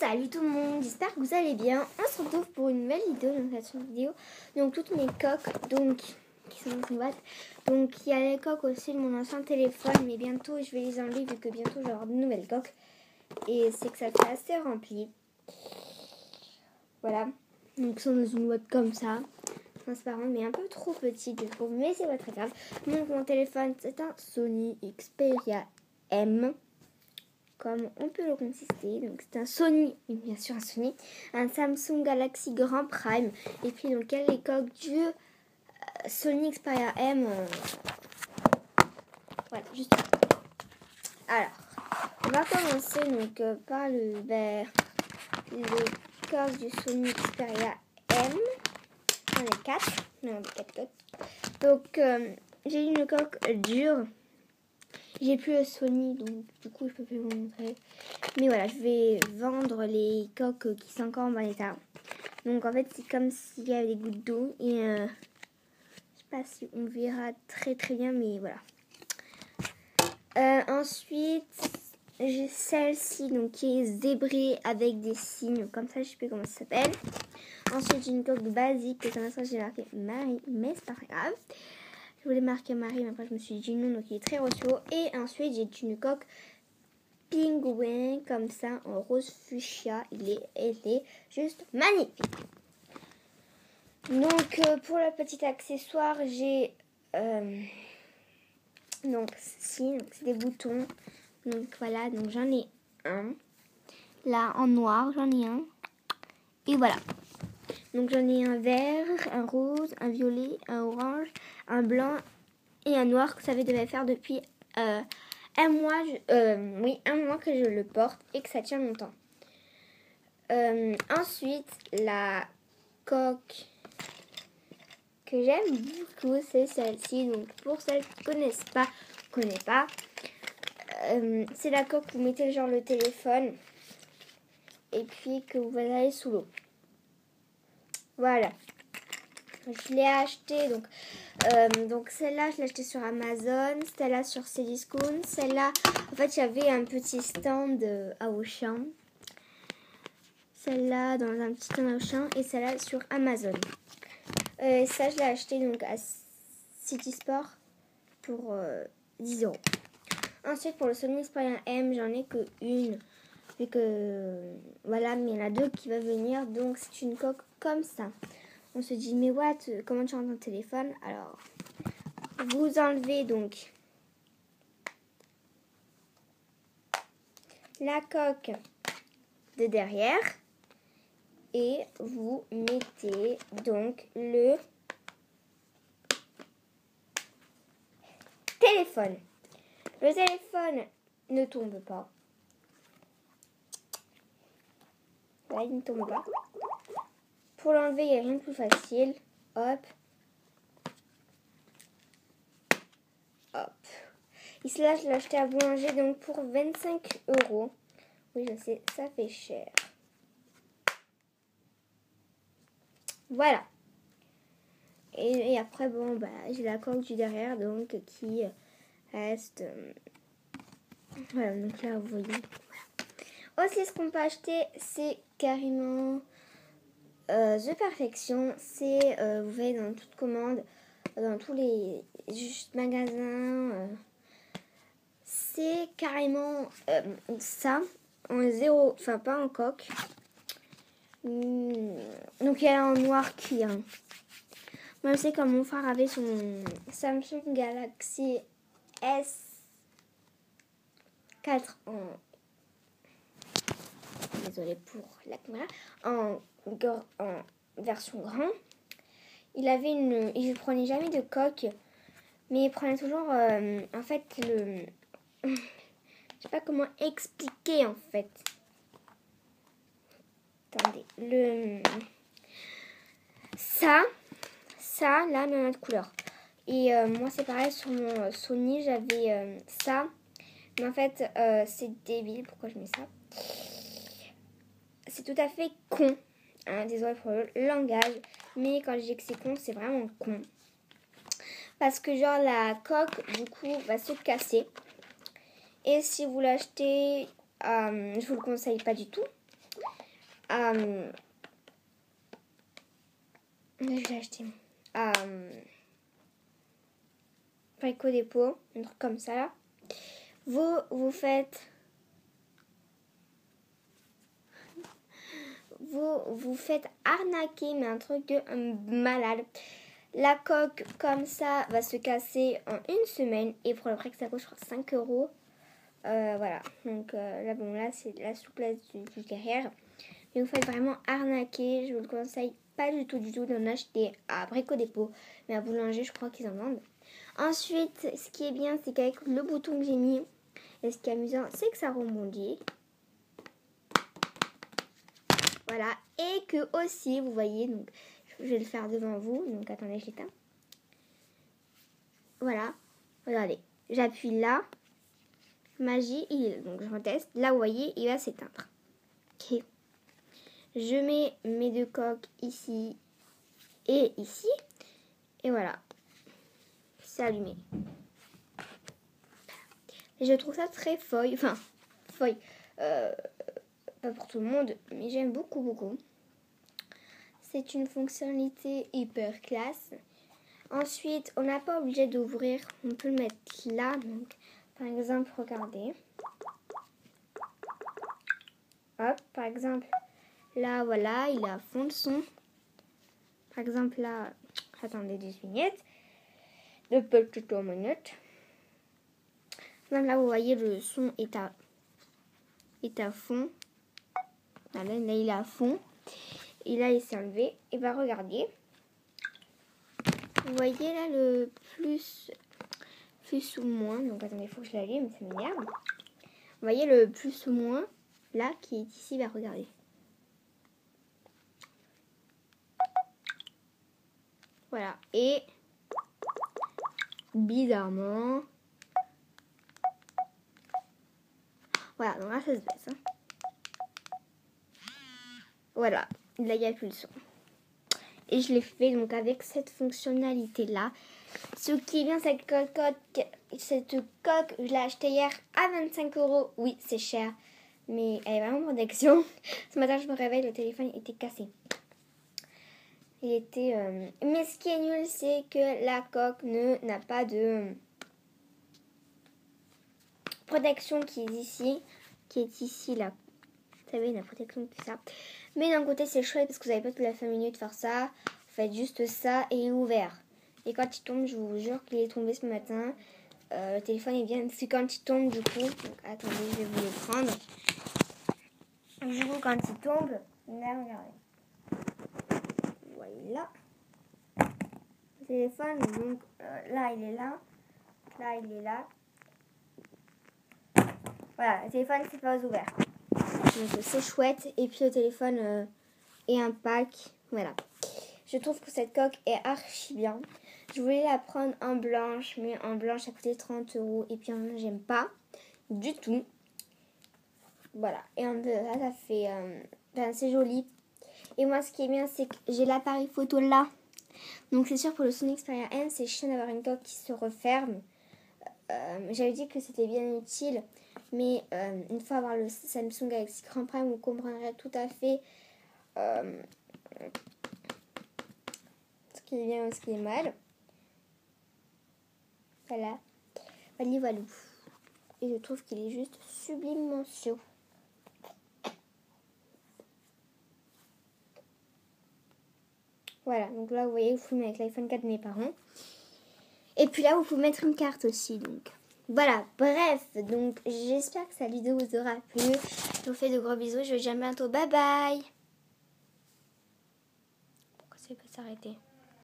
Salut tout le monde, j'espère que vous allez bien. On se retrouve pour une nouvelle vidéo, donc toutes mes coques qui sont dans une boîte. Donc il y a les coques aussi de mon ancien téléphone, mais bientôt je vais les enlever vu que bientôt je vais avoir de nouvelles coques. Et c'est que ça fait assez rempli. Voilà, donc ils sont dans une boîte comme ça, transparente mais un peu trop petite je trouve, mais c'est pas très grave. Donc mon téléphone c'est un Sony Xperia M. Comme on peut le consister. Donc c'est un Sony, bien sûr un Sony, un Samsung Galaxy Grand Prime. Et puis donc il y a les coques du Sony Xperia M. Voilà, juste. Alors, on va commencer donc par les coques du Sony Xperia M. J'en ai 4. Non, 4 coques. Donc j'ai une coque dure. J'ai plus le Sony, donc du coup je peux plus vous montrer. Mais voilà, je vais vendre les coques qui sont encore en bon état. Donc en fait c'est comme s'il y avait des gouttes d'eau. Et je sais pas si on verra très bien, mais voilà. Ensuite j'ai celle-ci donc qui est zébrée avec des signes. Comme ça je sais plus comment ça s'appelle. Ensuite j'ai une coque basique. Comme ça j'ai marqué Marie, mais c'est pas très grave. Je voulais marquer Marie, mais après je me suis dit non, donc il est très rose-fluo. Et ensuite j'ai une coque pingouin comme ça en rose fuchsia. Elle est juste magnifique. Donc pour le petit accessoire j'ai donc c'est des boutons. Donc voilà, donc j'en ai un. Là en noir j'en ai un. Et voilà. Donc j'en ai un vert, un rose, un violet, un orange, un blanc et un noir que ça devait faire depuis un mois que je le porte et que ça tient longtemps. Ensuite, la coque que j'aime beaucoup, c'est celle-ci. Donc pour celles qui ne connaissent pas, c'est la coque où vous mettez genre le téléphone et puis que vous allez sous l'eau. Voilà. Je l'ai acheté donc celle-là je l'ai acheté sur Amazon, celle-là sur Cdiscount, celle-là en fait il y avait un petit stand à Auchan, celle-là dans un petit stand à Auchan et celle-là sur Amazon. Ça je l'ai acheté donc à City Sport pour 10 €. Ensuite pour le Sony Xperia M j'en ai que une vu que voilà, mais il y en a deux qui va venir, donc c'est une coque comme ça. On se dit, mais what, comment tu rentres ton téléphone? Alors, vous enlevez donc la coque de derrière et vous mettez donc le téléphone. Le téléphone ne tombe pas. Là, il ne tombe pas. Pour l'enlever, il n'y a rien de plus facile. Hop. Hop. Ici, là, je l'ai acheté à boulanger donc pour 25 €. Oui, je sais, ça fait cher. Voilà. Et après, bon, j'ai la coque du derrière donc qui reste. Voilà, donc là, vous voyez. Voilà. Aussi, ce qu'on peut acheter, c'est carrément The Perfection. C'est, vous voyez, dans toute commande, dans tous les magasins. C'est carrément ça, en zéro, enfin pas en coque. Donc il y a en noir cuir. Moi je sais comme mon frère avait son Samsung Galaxy S4 désolée pour la caméra, en version grand. Il ne prenait jamais de coque, mais il prenait toujours en fait je sais pas comment expliquer en fait. Attendez, ça là, mais en autre couleur. Et moi c'est pareil sur mon Sony, j'avais ça. Mais en fait c'est débile, pourquoi je mets ça? C'est tout à fait con. Hein, désolé pour le langage, mais quand je dis que c'est con, c'est vraiment con. Parce que genre la coque du coup va se casser. Et si vous l'achetez, je vous le conseille pas du tout. je l'ai acheté à Brico Dépôt, un truc comme ça là. Vous faites arnaquer, mais un truc de malade. La coque comme ça va se casser en une semaine et pour le prix que ça coûte, je crois 5 €. Voilà, donc là bon, là c'est la souplesse du derrière. Mais vous faites vraiment arnaquer, je vous le conseille pas du tout d'en acheter à Brico Dépôt, mais à Boulanger, je crois qu'ils en vendent. Ensuite, ce qui est bien, c'est qu'avec le bouton que j'ai mis, et ce qui est amusant, c'est que ça rebondit. Voilà, et que aussi, vous voyez, donc je vais le faire devant vous, donc attendez, je l'éteins. Voilà, regardez, j'appuie là, magie, il est là, donc je reteste. Là, vous voyez, il va s'éteindre. Ok. Je mets mes deux coques ici et ici, et voilà, c'est allumé. Et je trouve ça très feuille, pas pour tout le monde, mais j'aime beaucoup. C'est une fonctionnalité hyper classe. Ensuite, on n'a pas obligé d'ouvrir, on peut le mettre là. Donc, par exemple, regardez. Hop, par exemple, là, voilà, il est à fond de son. Par exemple, là, attendez 10 vignettes. De petites minutes. Même là, vous voyez, le son est à fond. Là, il est à fond. Et là, il s'est enlevé. Et bien, regardez. Vous voyez là le plus ou moins. Donc, attendez, il faut que je l'allume, ça m'énerve. Vous voyez le plus ou moins, là, qui est ici. Ben, regardez. Voilà. Et, bizarrement... Voilà, donc là, ça se baisse. Hein. Voilà. Là, il n'y a plus le son. Et je l'ai fait donc avec cette fonctionnalité-là. Ce qui est bien, cette coque, je l'ai achetée hier à 25 €. Oui, c'est cher, mais elle est vraiment en protection. Ce matin, je me réveille, le téléphone était cassé. Il était... Mais ce qui est nul, c'est que la coque n'a pas de protection qui est ici, là. Vous savez, la protection, tout ça. Mais d'un côté, c'est chouette parce que vous n'avez pas toute la 5 minutes de faire ça. Vous faites juste ça et il est ouvert. Et quand il tombe, je vous jure qu'il est tombé ce matin. Le téléphone est bien. C'est quand il tombe, du coup. Donc, attendez, je vais vous le prendre. Du coup, quand il tombe, là, regardez. Voilà. Le téléphone, donc là, il est là. Là, il est là. Voilà, le téléphone, c'est pas ouvert. Donc, c'est chouette. Et puis, le téléphone est un pack. Voilà. Je trouve que cette coque est archi bien. Je voulais la prendre en blanche, mais en blanche, ça coûtait 30 €. Et puis, en blanc, j'aime pas du tout. Voilà. Et en là, ça fait... c'est joli. Et moi, ce qui est bien, c'est que j'ai l'appareil photo là. Donc, c'est sûr, pour le Sony Xperia M, c'est chiant d'avoir une coque qui se referme. J'avais dit que c'était bien utile. Mais une fois avoir le Samsung Galaxy Grand Prime, vous comprendrez tout à fait ce qui est bien ou ce qui est mal. Voilà. Voilà. Et je trouve qu'il est juste sublimement chaud. Voilà, donc là, vous voyez, vous pouvez mettre l'iPhone 4 de mes parents. Et puis là, vous pouvez mettre une carte aussi, donc... Voilà, bref, donc j'espère que cette vidéo vous aura plu. Je vous fais de gros bisous, je vous dis à bientôt, bye bye. Pourquoi ça peut s'arrêter ?